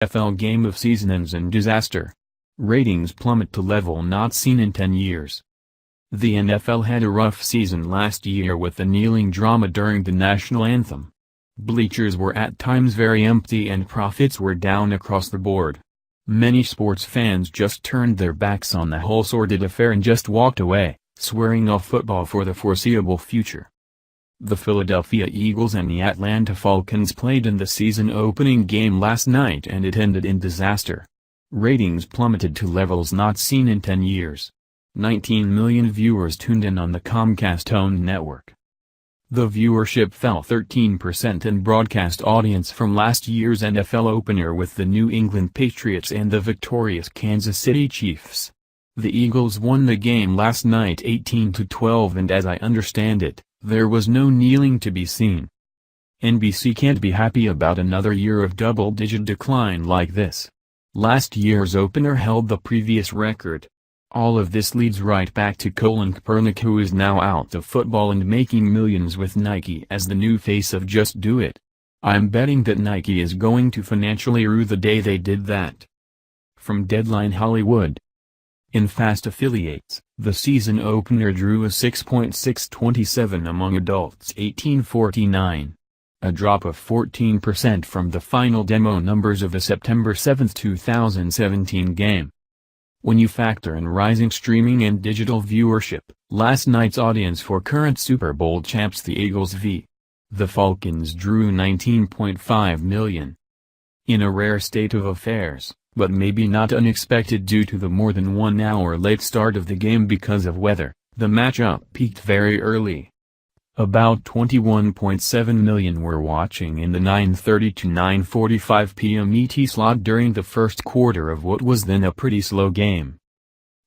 NFL game of season ends in disaster. Ratings plummet to level not seen in 10 years. The NFL had a rough season last year with the kneeling drama during the National Anthem. Bleachers were at times very empty and profits were down across the board. Many sports fans just turned their backs on the whole sordid affair and just walked away, swearing off football for the foreseeable future. The Philadelphia Eagles and the Atlanta Falcons played in the season-opening game last night and it ended in disaster. Ratings plummeted to levels not seen in 10 years. 19 million viewers tuned in on the Comcast-owned network. The viewership fell 13% in broadcast audience from last year's NFL opener with the New England Patriots and the victorious Kansas City Chiefs. The Eagles won the game last night 18-12 and as I understand it, there was no kneeling to be seen. NBC can't be happy about another year of double-digit decline like this. Last year's opener held the previous record. All of this leads right back to Colin Kaepernick, who is now out of football and making millions with Nike as the new face of Just Do It. I'm betting that Nike is going to financially rue the day they did that. From Deadline Hollywood. In Fast Affiliates, the season opener drew a 6.627 among adults 18-49. A drop of 14% from the final demo numbers of the September 7, 2017 game. When you factor in rising streaming and digital viewership, last night's audience for current Super Bowl champs the Eagles v. the Falcons drew 19.5 million. In a rare state of affairs, but maybe not unexpected due to the more than 1 hour late start of the game because of weather, the matchup peaked very early. About 21.7 million were watching in the 9:30 to 9:45 p.m. ET slot during the first quarter of what was then a pretty slow game.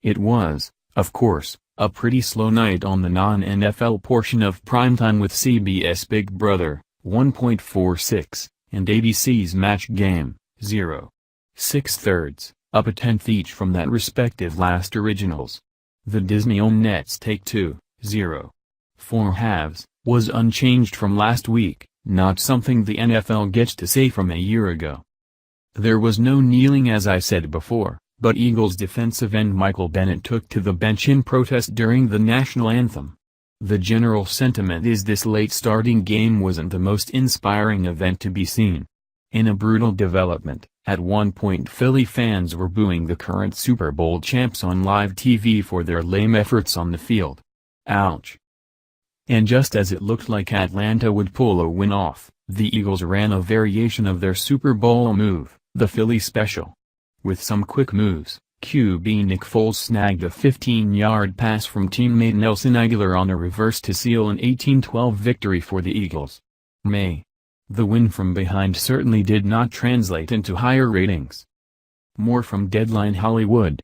It was, of course, a pretty slow night on the non-NFL portion of primetime with CBS Big Brother, 1.46, and ABC's Match Game, 0.6, up a tenth each from that respective last originals. The Disney-owned Nets Take 2, 0.4, was unchanged from last week, not something the NFL gets to say from a year ago. There was no kneeling as I said before, but Eagles defensive end Michael Bennett took to the bench in protest during the National Anthem. The general sentiment is this late starting game wasn't the most inspiring event to be seen. In a brutal development, at one point Philly fans were booing the current Super Bowl champs on live TV for their lame efforts on the field. Ouch. And just as it looked like Atlanta would pull a win off, the Eagles ran a variation of their Super Bowl move, the Philly Special. With some quick moves, QB Nick Foles snagged a 15-yard pass from teammate Nelson Agholor on a reverse to seal an 18-12 victory for the Eagles. The win from behind certainly did not translate into higher ratings. More from Deadline Hollywood.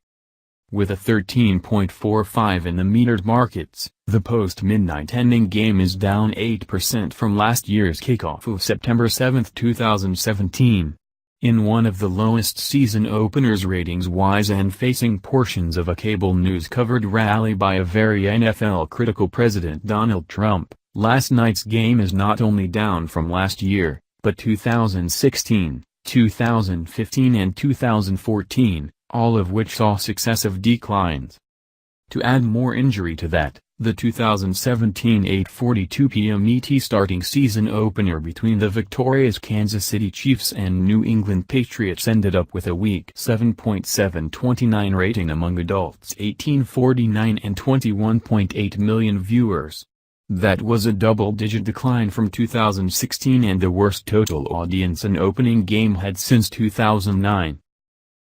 With a 13.45 in the metered markets, the post-midnight ending game is down 8% from last year's kickoff of September 7, 2017. In one of the lowest season openers ratings-wise and facing portions of a cable news-covered rally by a very NFL-critical President Donald Trump, last night's game is not only down from last year, but 2016, 2015 and 2014. All of which saw successive declines. To add more injury to that, the 2017 8:42 p.m. ET starting season opener between the victorious Kansas City Chiefs and New England Patriots ended up with a weak 7.729 rating among adults 18-49 and 21.8 million viewers. That was a double-digit decline from 2016 and the worst total audience an opening game had since 2009.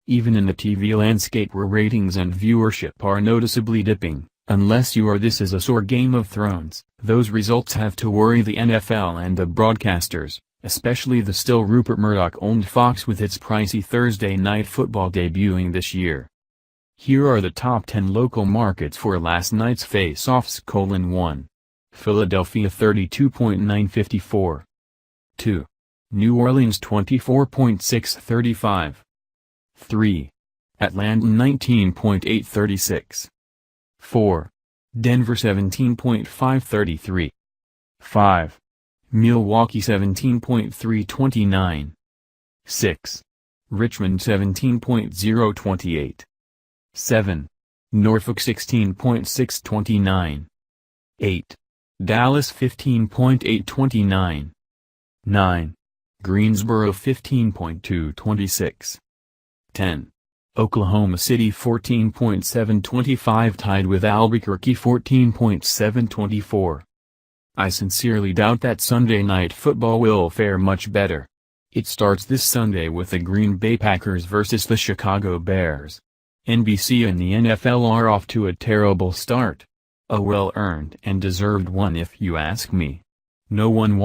Even in the TV landscape where ratings and viewership are noticeably dipping, unless you are This Is a Sore Game of Thrones, those results have to worry the NFL and the broadcasters, especially the still Rupert Murdoch-owned Fox with its pricey Thursday Night Football debuting this year. Here are the top 10 local markets for last night's face-offs: 1. Philadelphia 32.954. 2. New Orleans 24.635. 3. Atlanta 19.836. 4. Denver 17.533. 5. Milwaukee 17.329. 6. Richmond 17.028. 7. Norfolk 16.629. 8. Dallas 15.829. 9. Greensboro 15.226. 10. Oklahoma City 14.725 tied with Albuquerque 14.724. I sincerely doubt that Sunday Night Football will fare much better. It starts this Sunday with the Green Bay Packers versus the Chicago Bears. NBC and the NFL are off to a terrible start. A well-earned and deserved one if you ask me. No one